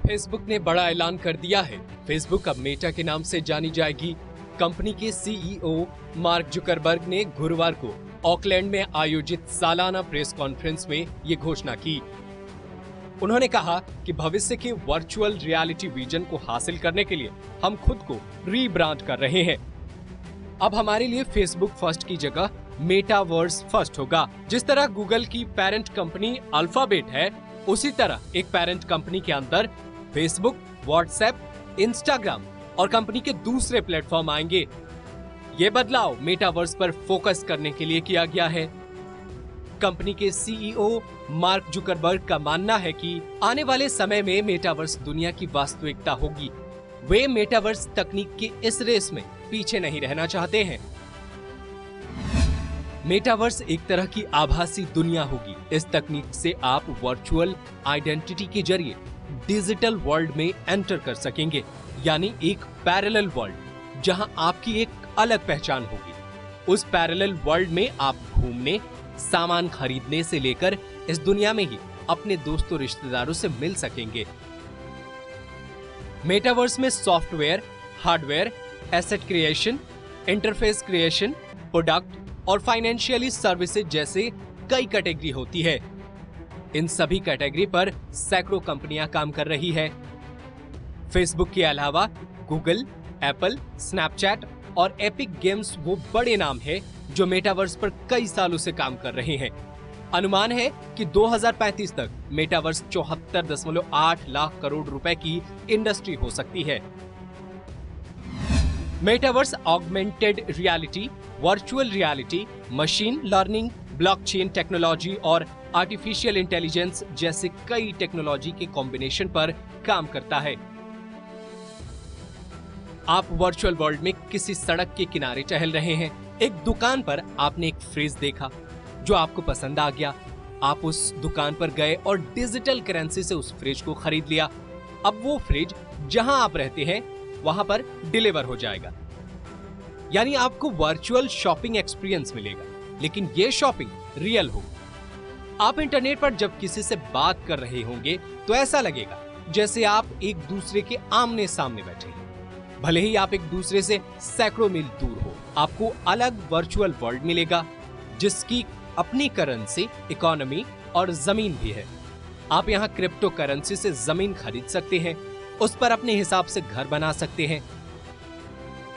Facebook ने बड़ा ऐलान कर दिया है। फेसबुक अब मेटा के नाम से जानी जाएगी। कंपनी के सीईओ मार्क जुकरबर्ग ने गुरुवार को ऑकलैंड में आयोजित सालाना प्रेस कॉन्फ्रेंस में ये घोषणा की। उन्होंने कहा कि भविष्य के वर्चुअल रियलिटी विजन को हासिल करने के लिए हम खुद को रीब्रांड कर रहे हैं। अब हमारे लिए फेसबुक फर्स्ट की जगह मेटावर्स फर्स्ट होगा। जिस तरह गूगल की पेरेंट कंपनी अल्फाबेट है, उसी तरह एक पेरेंट कंपनी के अंदर फेसबुक, व्हाट्सएप, इंस्टाग्राम और कंपनी के दूसरे प्लेटफॉर्म आएंगे। ये बदलाव मेटावर्स पर फोकस करने के लिए किया गया है। कंपनी के सीईओ मार्क जुकरबर्ग का मानना है कि आने वाले समय में मेटावर्स दुनिया की वास्तविकता होगी। वे मेटावर्स तकनीक की इस रेस में पीछे नहीं रहना चाहते हैं। मेटावर्स एक तरह की आभासी दुनिया होगी। इस तकनीक से आप वर्चुअल आइडेंटिटी के जरिए डिजिटल वर्ल्ड में एंटर कर सकेंगे, यानी एक पैरेलल वर्ल्ड जहां आपकी एक अलग पहचान होगी। उस पैरेलल वर्ल्ड में आप घूमने, सामान खरीदने से लेकर इस दुनिया में ही अपने दोस्तों रिश्तेदारों से मिल सकेंगे। मेटावर्स में software, hardware, asset creation, interface creation, product और फाइनेंशियली सर्विसेज जैसे कई कैटेगरी होती है। इन सभी कैटेगरी पर सैकड़ों कंपनियां काम कर रही है। फेसबुक के अलावा गूगल, एप्पल, स्नैपचैट और एपिक गेम्स वो बड़े नाम हैं जो मेटावर्स पर कई सालों से काम कर रहे हैं। अनुमान है कि 2035 तक मेटावर्स 74.8 लाख करोड़ रुपए की इंडस्ट्री हो सकती है। Metaverse augmented reality, virtual reality, machine learning, blockchain technology और आर्टिफिशियल इंटेलिजेंस जैसे कई टेक्नोलॉजी के कॉम्बिनेशन पर काम करता है। आप वर्चुअल वर्ल्ड में किसी सड़क के किनारे टहल रहे हैं। एक दुकान पर आपने एक फ्रिज देखा जो आपको पसंद आ गया। आप उस दुकान पर गए और डिजिटल करेंसी से उस फ्रिज को खरीद लिया। अब वो फ्रिज जहां आप रहते हैं वहां पर डिलीवर हो जाएगा, यानी आपको वर्चुअल शॉपिंग एक्सपीरियंस मिलेगा, लेकिन ये शॉपिंग रियल होगी। आप इंटरनेट पर जब किसी से बात कर रहे होंगे तो ऐसा लगेगा जैसे आप एक दूसरे के आमने सामने बैठे हैं, भले ही आप एक दूसरे से सैकड़ों मील दूर हो। आपको अलग वर्चुअल वर्ल्ड मिलेगा जिसकी अपनी करेंसी, इकोनॉमी और जमीन भी है। आप यहाँ क्रिप्टो करेंसी से जमीन खरीद सकते हैं, उस पर अपने हिसाब से घर बना सकते हैं।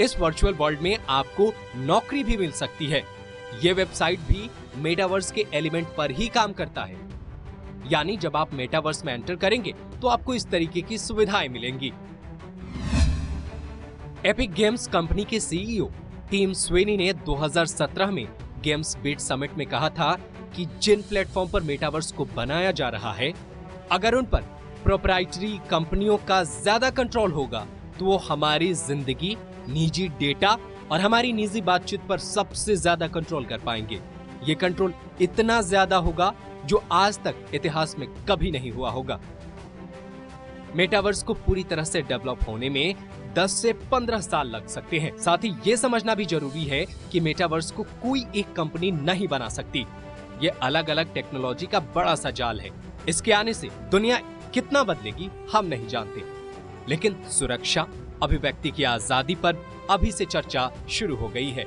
इस वर्चुअल वर्ल्ड में आपको नौकरी भी मिल सकती है। ये वेबसाइट भी मेटावर्स के एलिमेंट पर ही काम करता है, यानी जब आप मेटावर्स में एंटर करेंगे तो आपको इस तरीके की सुविधाएं मिलेंगी। एपिक गेम्स कंपनी के सीईओ टिम स्वेनी ने 2017 में गेम्स बीट समिट में कहा था कि जिन प्लेटफॉर्म पर मेटावर्स को बनाया जा रहा है, अगर उन पर प्रोप्राइटरी कंपनियों का ज्यादा कंट्रोल होगा तो वो हमारी जिंदगी, निजी डेटा और हमारी निजी बातचीत पर सबसे ज्यादा कंट्रोल कर पाएंगे। ये कंट्रोल इतना ज्यादा होगा जो आज तक इतिहास में कभी नहीं हुआ होगा। मेटावर्स को पूरी तरह से डेवलप होने में 10 से 15 साल लग सकते हैं। साथ ही ये समझना भी जरूरी है कि मेटावर्स को कोई एक कंपनी नहीं बना सकती। ये अलग अलग टेक्नोलॉजी का बड़ा सा जाल है। इसके आने से दुनिया कितना बदलेगी हम नहीं जानते, लेकिन सुरक्षा, अभिव्यक्ति की आजादी पर अभी से चर्चा शुरू हो गई है।